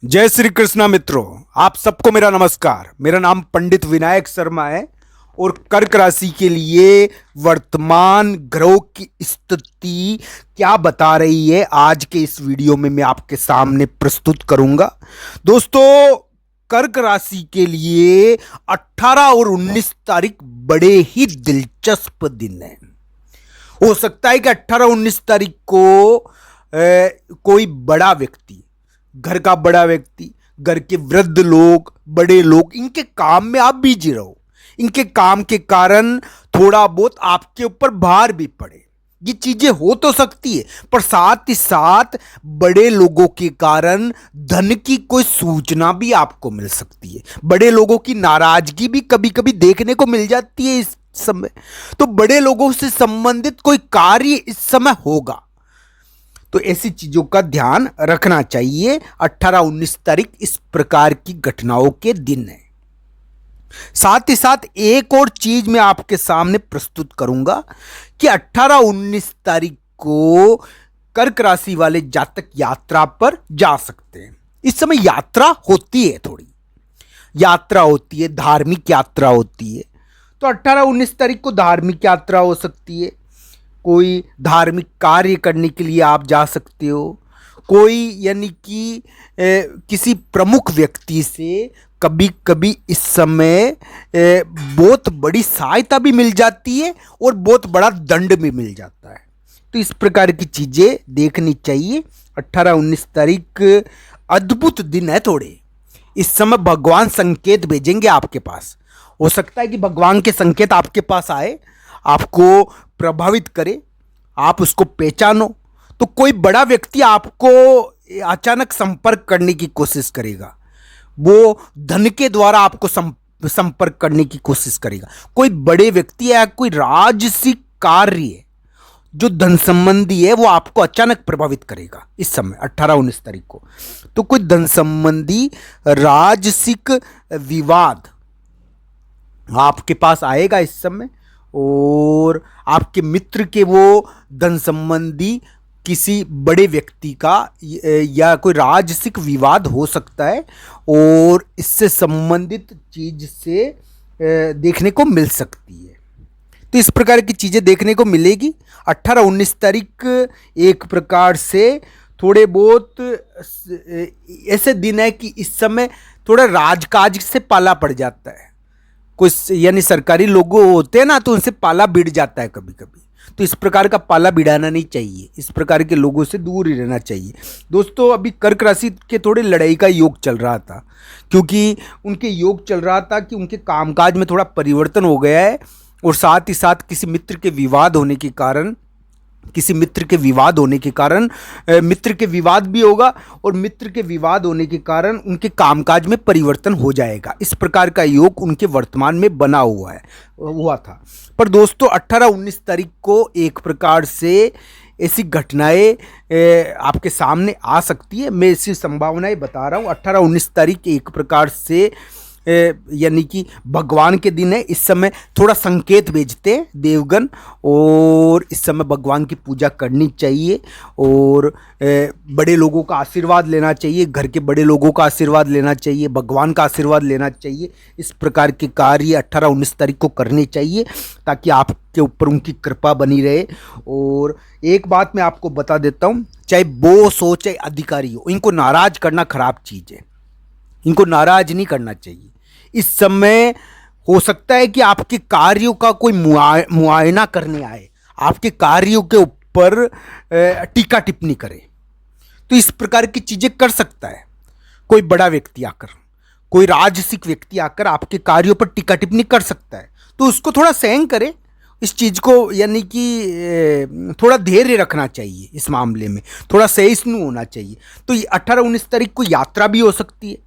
जय श्री कृष्णा मित्रों, आप सबको मेरा नमस्कार। मेरा नाम पंडित विनायक शर्मा है और कर्क राशि के लिए वर्तमान ग्रहों की स्थिति क्या बता रही है आज के इस वीडियो में मैं आपके सामने प्रस्तुत करूंगा। दोस्तों, कर्क राशि के लिए 18 और 19 तारीख बड़े ही दिलचस्प दिन है। हो सकता है कि 18-19 तारीख को कोई बड़ा व्यक्ति, घर का बड़ा व्यक्ति, घर के वृद्ध लोग, बड़े लोग, इनके काम में आप बिजी रहो। इनके काम के कारण थोड़ा बहुत आपके ऊपर भार भी पड़े। ये चीजें हो तो सकती है, पर साथ ही साथ बड़े लोगों के कारण धन की कोई सूचना भी आपको मिल सकती है। बड़े लोगों की नाराजगी भी कभी कभी देखने को मिल जाती है इस समय। तो बड़े लोगों से संबंधित कोई कार्य इस समय होगा, तो ऐसी चीजों का ध्यान रखना चाहिए। 18-19 तारीख इस प्रकार की घटनाओं के दिन है। साथ ही साथ एक और चीज मैं आपके सामने प्रस्तुत करूंगा कि 18-19 तारीख को कर्क राशि वाले जातक यात्रा पर जा सकते हैं। इस समय यात्रा होती है, थोड़ी यात्रा होती है, धार्मिक यात्रा होती है। तो 18-19 तारीख को धार्मिक यात्रा हो सकती है। कोई धार्मिक कार्य करने के लिए आप जा सकते हो। कोई यानी कि किसी प्रमुख व्यक्ति से कभी कभी इस समय बहुत बड़ी सहायता भी मिल जाती है और बहुत बड़ा दंड भी मिल जाता है। तो इस प्रकार की चीज़ें देखनी चाहिए। 18-19 तारीख अद्भुत दिन है थोड़े। इस समय भगवान संकेत भेजेंगे आपके पास। हो सकता है कि भगवान के संकेत आपके पास आए, आपको प्रभावित करे, आप उसको पहचानो। तो कोई बड़ा व्यक्ति आपको अचानक संपर्क करने की कोशिश करेगा, वो धन के द्वारा आपको संपर्क करने की कोशिश करेगा। कोई बड़े व्यक्ति या कोई राजसिक कार्य जो धन संबंधी है वो आपको अचानक प्रभावित करेगा इस समय 18-19 तारीख को। तो कोई धन संबंधी राजसिक विवाद आपके पास आएगा इस समय, और आपके मित्र के वो धन संबंधी किसी बड़े व्यक्ति का या कोई राजसिक विवाद हो सकता है और इससे संबंधित चीज से देखने को मिल सकती है। तो इस प्रकार की चीज़ें देखने को मिलेगी। 18-19 तारीख एक प्रकार से थोड़े बहुत ऐसे दिन है कि इस समय थोड़ा राजकाज से पाला पड़ जाता है। कुछ यानी सरकारी लोग होते हैं ना, तो उनसे पाला भिड़ जाता है कभी कभी। तो इस प्रकार का पाला भिड़ाना नहीं चाहिए, इस प्रकार के लोगों से दूर ही रहना चाहिए। दोस्तों, अभी कर्क राशि के थोड़े लड़ाई का योग चल रहा था, क्योंकि उनके योग चल रहा था कि उनके कामकाज में थोड़ा परिवर्तन हो गया है, और साथ ही साथ किसी मित्र के विवाद होने के कारण मित्र के विवाद भी होगा, और मित्र के विवाद होने के कारण उनके कामकाज में परिवर्तन हो जाएगा। इस प्रकार का योग उनके वर्तमान में बना हुआ था। पर दोस्तों, 18-19 तारीख को एक प्रकार से ऐसी घटनाएं आपके सामने आ सकती है। मैं ऐसी संभावनाएं बता रहा हूँ। 18-19 तारीख एक प्रकार से यानी कि भगवान के दिन है। इस समय थोड़ा संकेत भेजते हैं देवगण, और इस समय भगवान की पूजा करनी चाहिए और बड़े लोगों का आशीर्वाद लेना चाहिए। घर के बड़े लोगों का आशीर्वाद लेना चाहिए, भगवान का आशीर्वाद लेना चाहिए। इस प्रकार के कार्य 18-19 तारीख को करने चाहिए, ताकि आपके ऊपर उनकी कृपा बनी रहे। और एक बात मैं आपको बता देता हूँ, चाहे बॉस हो चाहे अधिकारी हो, इनको नाराज करना खराब चीज़ है। इनको नाराज नहीं करना चाहिए। इस समय हो सकता है कि आपके कार्यों का कोई मुआयना करने आए, आपके कार्यों के ऊपर टीका टिप्पणी करे। तो इस प्रकार की चीजें कर सकता है कोई बड़ा व्यक्ति आकर, कोई राजसिक व्यक्ति आकर आपके कार्यों पर टीका टिप्पणी कर सकता है। तो उसको थोड़ा सहन करे इस चीज़ को, यानी कि थोड़ा धैर्य रखना चाहिए। इस मामले में थोड़ा सहिष्णु होना चाहिए। तो 18-19 तारीख को यात्रा भी हो सकती है।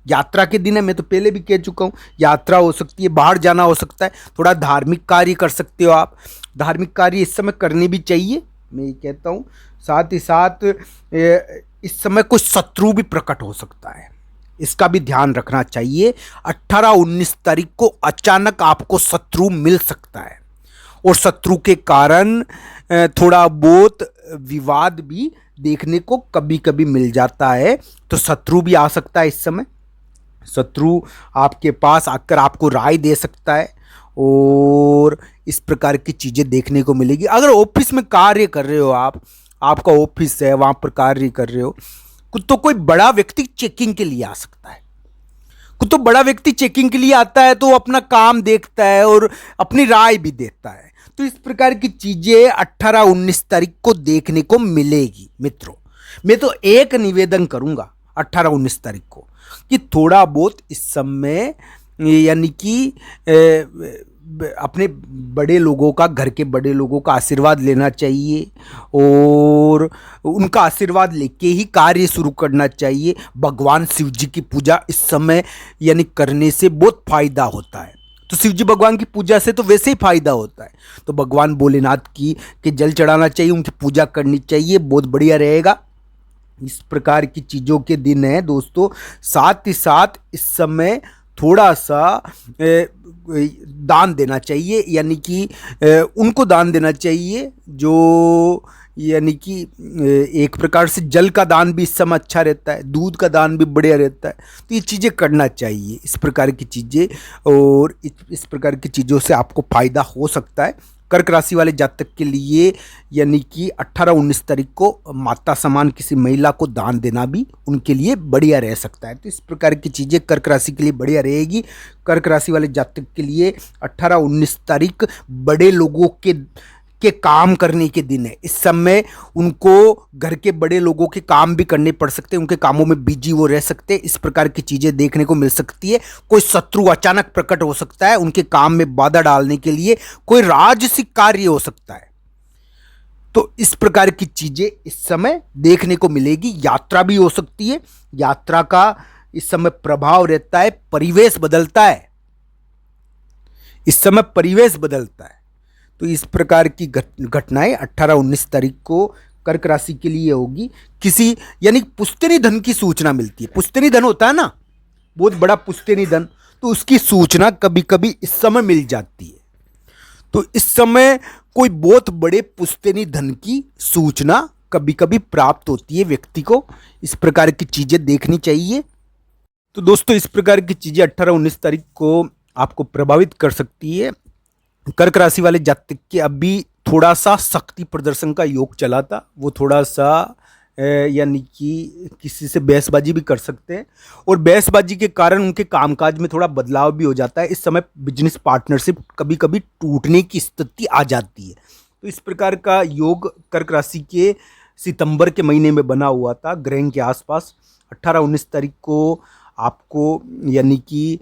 यात्रा के दिन है, मैं तो पहले भी कह चुका हूँ, यात्रा हो सकती है, बाहर जाना हो सकता है। थोड़ा धार्मिक कार्य कर सकते हो आप। धार्मिक कार्य इस समय करने भी चाहिए, मैं ये कहता हूँ। साथ ही साथ इस समय कुछ शत्रु भी प्रकट हो सकता है, इसका भी ध्यान रखना चाहिए। 18-19 तारीख को अचानक आपको शत्रु मिल सकता है, और शत्रु के कारण थोड़ा बहुत विवाद भी देखने को कभी कभी मिल जाता है। तो शत्रु भी आ सकता है इस समय, शत्रु आपके पास आकर आपको राय दे सकता है और इस प्रकार की चीज़ें देखने को मिलेगी। अगर ऑफिस में कार्य कर रहे हो आप, आपका ऑफिस है, वहाँ पर कार्य कर रहे हो, तो कोई बड़ा व्यक्ति चेकिंग के लिए आ सकता है। तो बड़ा व्यक्ति चेकिंग के लिए आता है तो अपना काम देखता है और अपनी राय भी देता है। तो इस प्रकार की चीजें 18-19 तारीख को देखने को मिलेगी मित्रों। मैं तो एक निवेदन करूंगा 18-19 तारीख को कि थोड़ा बहुत इस समय यानी कि अपने बड़े लोगों का, घर के बड़े लोगों का आशीर्वाद लेना चाहिए और उनका आशीर्वाद लेके ही कार्य शुरू करना चाहिए। भगवान शिव जी की पूजा इस समय यानी करने से बहुत फायदा होता है। तो शिव जी भगवान की पूजा से तो वैसे ही फायदा होता है, तो भगवान भोलेनाथ की के जल चढ़ाना चाहिए, उनकी पूजा करनी चाहिए, बहुत बढ़िया रहेगा। इस प्रकार की चीज़ों के दिन है दोस्तों। साथ ही साथ इस समय थोड़ा सा दान देना चाहिए, यानी कि उनको दान देना चाहिए जो यानी कि एक प्रकार से जल का दान भी इस समय अच्छा रहता है, दूध का दान भी बढ़िया रहता है। तो ये चीज़ें करना चाहिए, इस प्रकार की चीज़ें, और इस प्रकार की चीज़ों से आपको फ़ायदा हो सकता है। कर्क राशि वाले जातक के लिए यानी कि 18-19 तारीख को माता समान किसी महिला को दान देना भी उनके लिए बढ़िया रह सकता है। तो इस प्रकार की चीज़ें कर्क राशि के लिए बढ़िया रहेगी। कर्क राशि वाले जातक के लिए 18-19 तारीख बड़े लोगों के काम करने के दिन है। इस समय उनको घर के बड़े लोगों के काम भी करने पड़ सकते हैं, उनके कामों में बिजी वो रह सकते हैं। इस प्रकार की चीज़ें देखने को मिल सकती है। कोई शत्रु अचानक प्रकट हो सकता है, उनके काम में बाधा डालने के लिए कोई राजसिक कार्य हो सकता है। तो इस प्रकार की चीज़ें इस समय देखने को मिलेगी। यात्रा भी हो सकती है, यात्रा का इस समय प्रभाव रहता है, परिवेश बदलता है, इस समय परिवेश बदलता है। तो इस प्रकार की घटनाएं 18-19 तारीख को कर्क राशि के लिए होगी। किसी यानी पुश्तैनी धन की सूचना मिलती है। पुश्तैनी धन होता है ना, बहुत बड़ा पुश्तैनी धन, तो उसकी सूचना कभी कभी इस समय मिल जाती है। तो इस समय कोई बहुत बड़े पुश्तैनी धन की सूचना कभी कभी प्राप्त होती है व्यक्ति को। इस प्रकार की चीज़ें देखनी चाहिए। तो दोस्तों इस प्रकार की चीज़ें 18-19 तारीख को आपको प्रभावित कर सकती है। कर्क राशि वाले जातक के अभी थोड़ा सा शक्ति प्रदर्शन का योग चला था, वो थोड़ा सा यानी कि किसी से बहसबाजी भी कर सकते हैं और बहसबाजी के कारण उनके कामकाज में थोड़ा बदलाव भी हो जाता है। इस समय बिजनेस पार्टनरशिप कभी कभी टूटने की स्थिति आ जाती है। तो इस प्रकार का योग कर्क राशि के सितंबर के महीने में बना हुआ था ग्रहण के आसपास। 18-19 तारीख को आपको यानी कि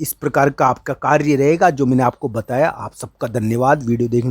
इस प्रकार का आपका कार्य रहेगा जो मैंने आपको बताया। आप सबका धन्यवाद वीडियो देखने